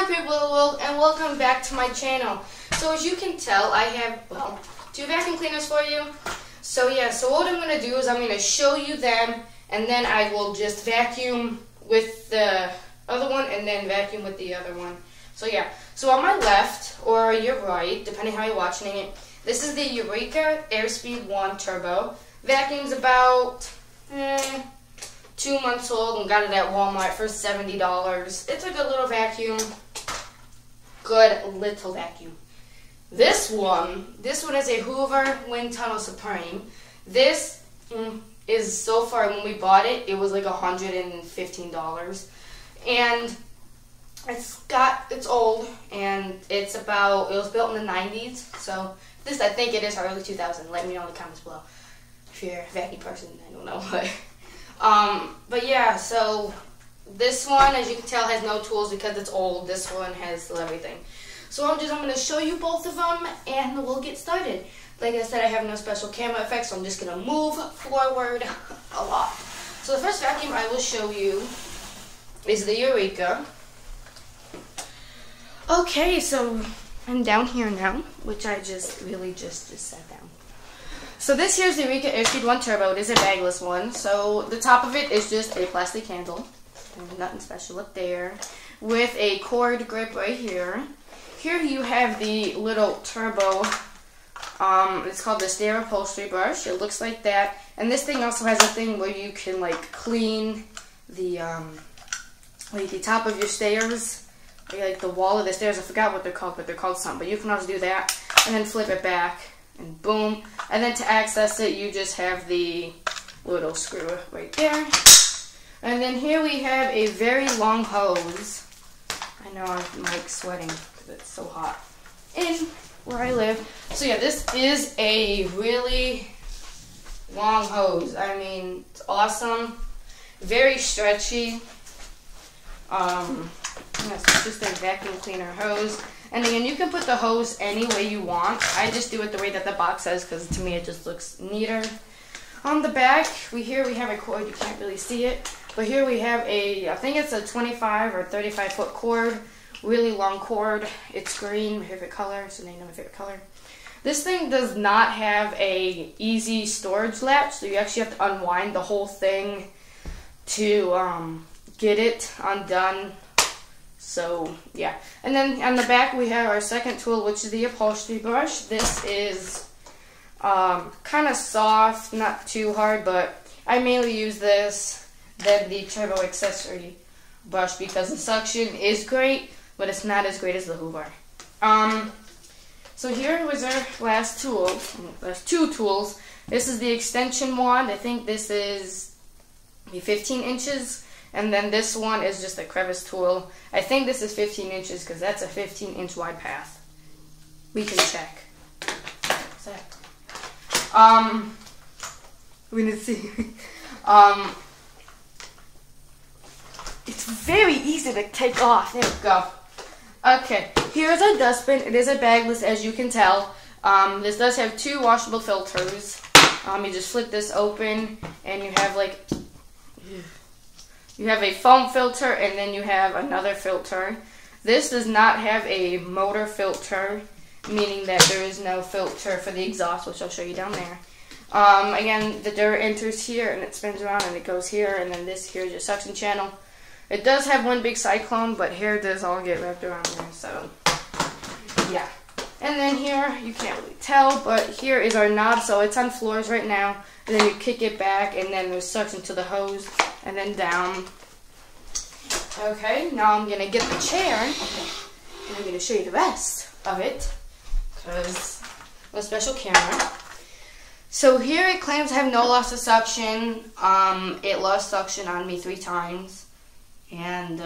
people, and welcome back to my channel. So as you can tell, I have, two vacuum cleaners for you. So what I'm going to do is I'm going to show you them, and then I will just vacuum with the other one, and then vacuum with the other one. So on my left, or your right, depending how you're watching it, this is the Eureka Airspeed 1 Turbo. Vacuum's about 2 months old and got it at Walmart for $70. It's a good little vacuum. Good little vacuum. This one is a Hoover Wind Tunnel Supreme. This is, so far when we bought it, it was like $115. And it's old, and it was built in the 90s. So this, I think it is early 2000. Let me know in the comments below. If you're a vacuum person, I don't know. But yeah, so this one, as you can tell, has no tools because it's old. This one has everything. So I'm going to show you both of them, and we'll get started. Like I said, I have no special camera effects, so I'm just going to move forward a lot. So the first vacuum I will show you is the Eureka. Okay, so I'm down here now, which I just sat down. So this here's the Eureka Airspeed 1 Turbo. It is a bagless one. So the top of it is just a plastic handle. There's nothing special up there. With a cord grip right here. Here you have the little turbo. It's called the stair upholstery brush. It looks like that. And this thing also has a thing where you can clean the the top of your stairs. Like the wall of the stairs. I forgot what they're called, but they're called something. But you can also do that. And then flip it back. And boom. And then to access it, you just have the little screw right there. And then here we have a very long hose. I know I'm sweating because it's so hot in where I live. So yeah, this is a really long hose. I mean, it's awesome. Very stretchy. It's just a vacuum cleaner hose. And again, you can put the hose any way you want. I just do it the way that the box says because to me it just looks neater. On the back, we have a cord. You can't really see it. But here we have I think it's a 25 or 35 foot cord. Really long cord. It's green, my favorite color. So now you know my favorite color. This thing does not have a easy storage latch. So you actually have to unwind the whole thing to get it undone. So, yeah. And then on the back, we have our second tool, which is the upholstery brush. This is kind of soft, not too hard, but I mainly use this than the turbo accessory brush because the suction is great, but it's not as great as the Hoover. So here was our last tool. There's two tools. This is the extension wand. I think this is 15 inches. And then this one is just a crevice tool. I think this is 15 inches because that's a 15-inch wide path. We can check. We need to see. It's very easy to take off. There we go. Okay, here's our dustbin. It is a bagless, as you can tell. This does have two washable filters. You just flip this open, and you have you have a foam filter, and then you have another filter. This does not have a motor filter, meaning that there is no filter for the exhaust, which I'll show you down there. Again, the dirt enters here, and it spins around, and it goes here, and then this here is your suction channel. It does have one big cyclone, but here does all get wrapped around there, so yeah. And then here, you can't really tell, but here is our knob, so it's on floors right now. And then you kick it back, and then there's suction to the hose, and then down. Okay, now I'm going to get the chair, and I'm going to show you the rest of it, because a special camera. So here it claims to have no loss of suction. It lost suction on me 3 times. And,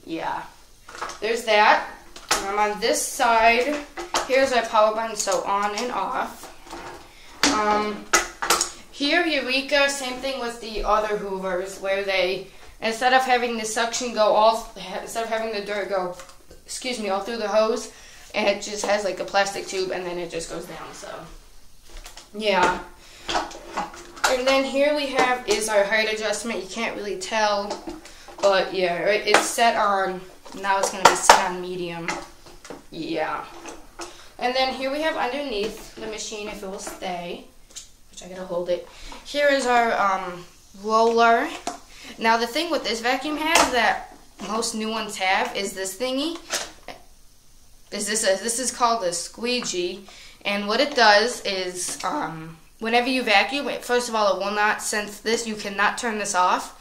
yeah. There's that. On this side, here's our power button, so on and off. Here, Eureka, same thing with the other Hoovers, where they, instead of having the suction go instead of having the dirt go, all through the hose, and it just has a plastic tube, and then it just goes down, so, yeah. And then here we have is our height adjustment. You can't really tell, but yeah, it's set on Now it's going to be set on medium. Yeah. And then here we have underneath the machine, if it will stay, which I gotta hold it. Here is our roller. Now the thing with this vacuum has that most new ones have is this thingy. This is called a squeegee, and what it does is whenever you vacuum, first of all, it will not sense this. You cannot turn this off.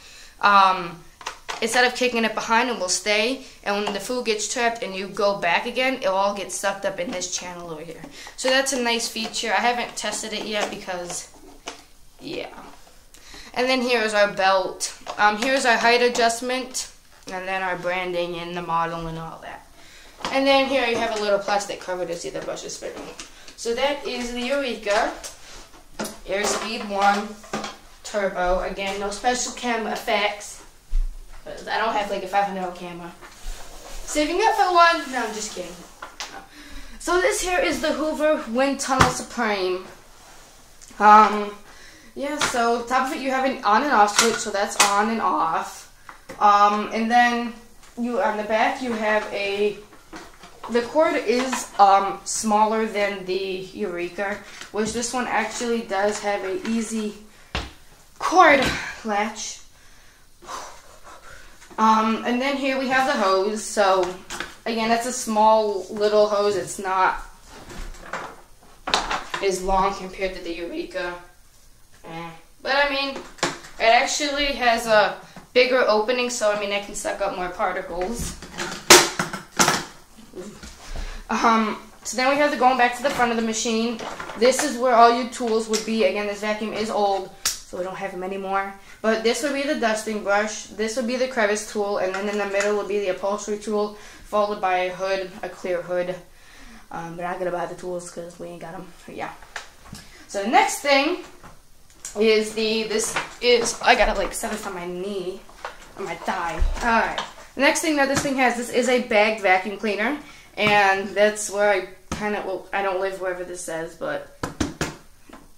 Instead of kicking it behind, it will stay, and when the food gets trapped and you go back again, it'll all get sucked up in this channel over here. So that's a nice feature. I haven't tested it yet because, yeah. And then here's our belt. Here's our height adjustment, and then our branding and the model and all that. And then here you have a little plastic cover to see the brushes fitting. So that is the Eureka Airspeed 1 Turbo. Again, no special camera effects. I don't have like a $500 camera. Saving up for one? No, I'm just kidding. So this here is the Hoover Wind Tunnel Supreme. Yeah, so top of it you have an on and off switch, so that's on and off. And then you on the back you have the cord is smaller than the Eureka, which this one actually does have an easy cord latch. And then here we have the hose. So again, that's a small little hose. It's not as long compared to the Eureka. But I mean, it actually has a bigger opening, so I mean, it can suck up more particles. So then we have going back to the front of the machine. This is where all your tools would be. Again, this vacuum is old, so we don't have them anymore. But this would be the dusting brush, this would be the crevice tool, and then in the middle would be the upholstery tool, followed by a hood, a clear hood. We're not going to buy the tools because we ain't got them. But yeah. So the next thing is I got it like set this on my knee, on my thigh. Alright. The next thing that this thing has, this is a bagged vacuum cleaner. And that's where I I don't live wherever this says, but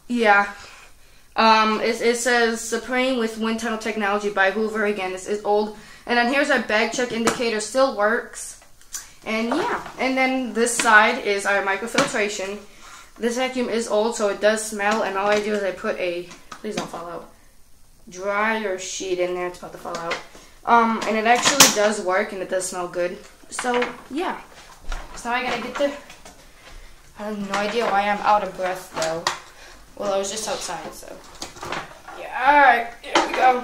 yeah. It says Supreme with Wind Tunnel Technology by Hoover. Again, this is old. And then here's our bag check indicator, still works. And yeah, and then this side is our microfiltration. This vacuum is old, so it does smell, and all I do is I put a, please don't fall out, dryer sheet in there. It's about to fall out. And it actually does work, and it does smell good. So yeah. So I gotta get the, I have no idea why I'm out of breath though. Well, I was just outside, so. Yeah, alright, here we go.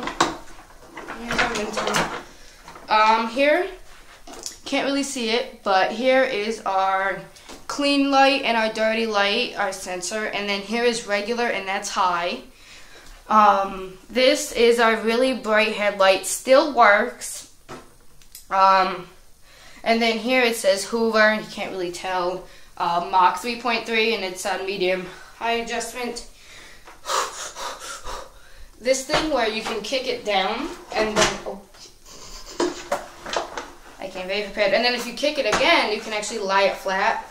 Here's our wind tunnel. Here, can't really see it, but here is our clean light and our dirty light, our sensor, and then here is regular, and that's high. This is our really bright headlight, still works. And then here it says Hoover, you can't really tell, Mach 3.3, and it's on medium high adjustment. This thing where you can kick it down, and then, oh, I came very prepared. And then if you kick it again, you can actually lie it flat.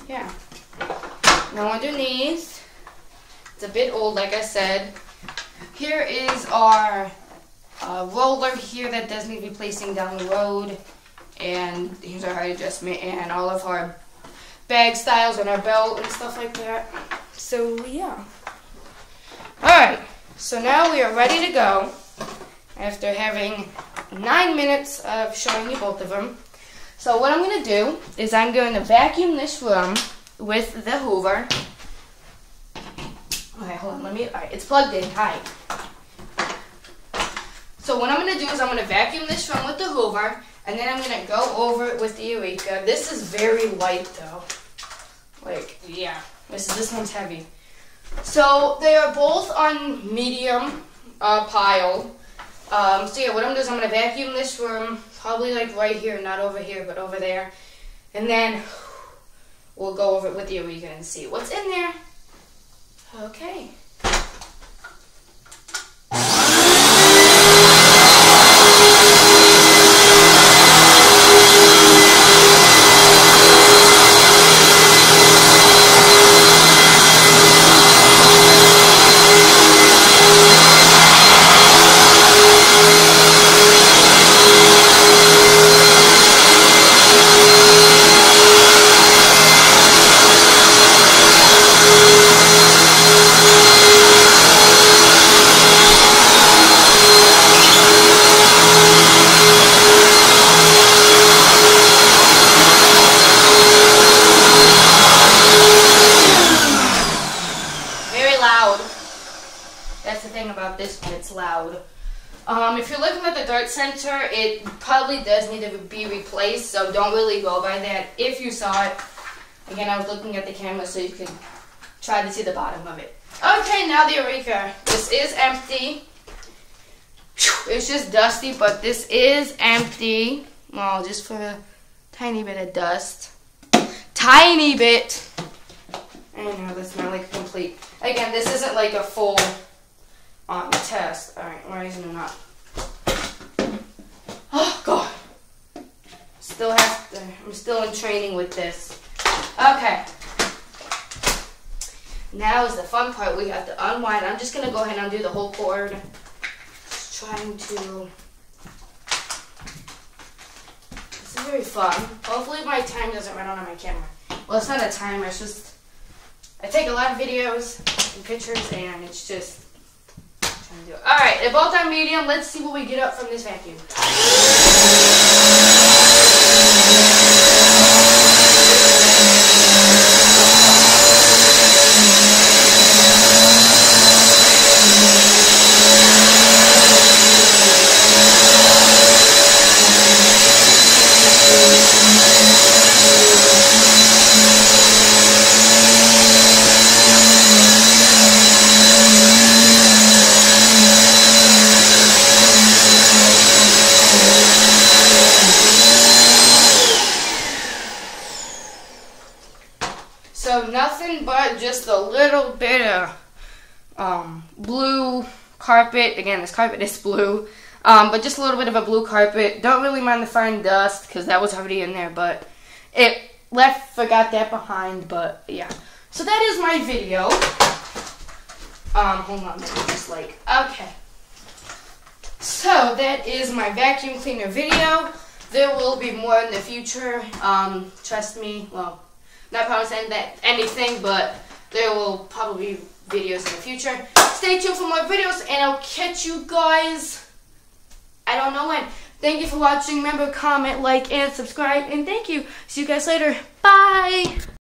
Yeah. Now underneath, it's a bit old, like I said. Here is our roller here that does need replacing down the road, and here's our height adjustment and all of our bag styles and our belt and stuff like that. So yeah. Alright, so now we are ready to go after having 9 minutes of showing you both of them. So what I'm going to do is I'm going to vacuum this room with the Hoover. Okay, hold on, alright, it's plugged in, hi. So what I'm going to do is I'm going to vacuum this room with the Hoover, and then I'm going to go over it with the Eureka. This is very light though. Like, yeah, this one's heavy. So they are both on medium pile. So yeah, what I'm going to do is I'm going to vacuum this room, probably like right here, not over here, but over there. And then we'll go over it with the Eureka and see what's in there. Okay. center, it probably does need to be replaced, so don't really go by that. If you saw it, again, I was looking at the camera so you could try to see the bottom of it. Okay, now the Eureka. This is empty. It's just dusty, but this is empty. Well, just for a tiny bit of dust. Tiny bit. I know, that's not like complete. Again, this isn't like a full test. Alright, why isn't it not? Oh, God. I'm still in training with this. Okay. Now is the fun part. We have to unwind. I'm just going to go ahead and undo the whole cord. Just trying to... This is very fun. Hopefully my time doesn't run out on my camera. Well, it's not a timer. It's just... I take a lot of videos and pictures, and it's just... trying to do it. Alright, they're both on medium. Let's see what we get up from this vacuum. So nothing but just a little bit of blue carpet. Again, this carpet is blue, but just a little bit of a blue carpet. Don't really mind the fine dust because that was already in there, but it forgot that behind. But yeah, so that is my video. Hold on, just like okay. So that is my vacuum cleaner video. There will be more in the future. Trust me. Well. Not promising that anything, but there will probably be videos in the future. Stay tuned for more videos, and I'll catch you guys, I don't know when. Thank you for watching. Remember, comment, like, and subscribe, and thank you. See you guys later. Bye!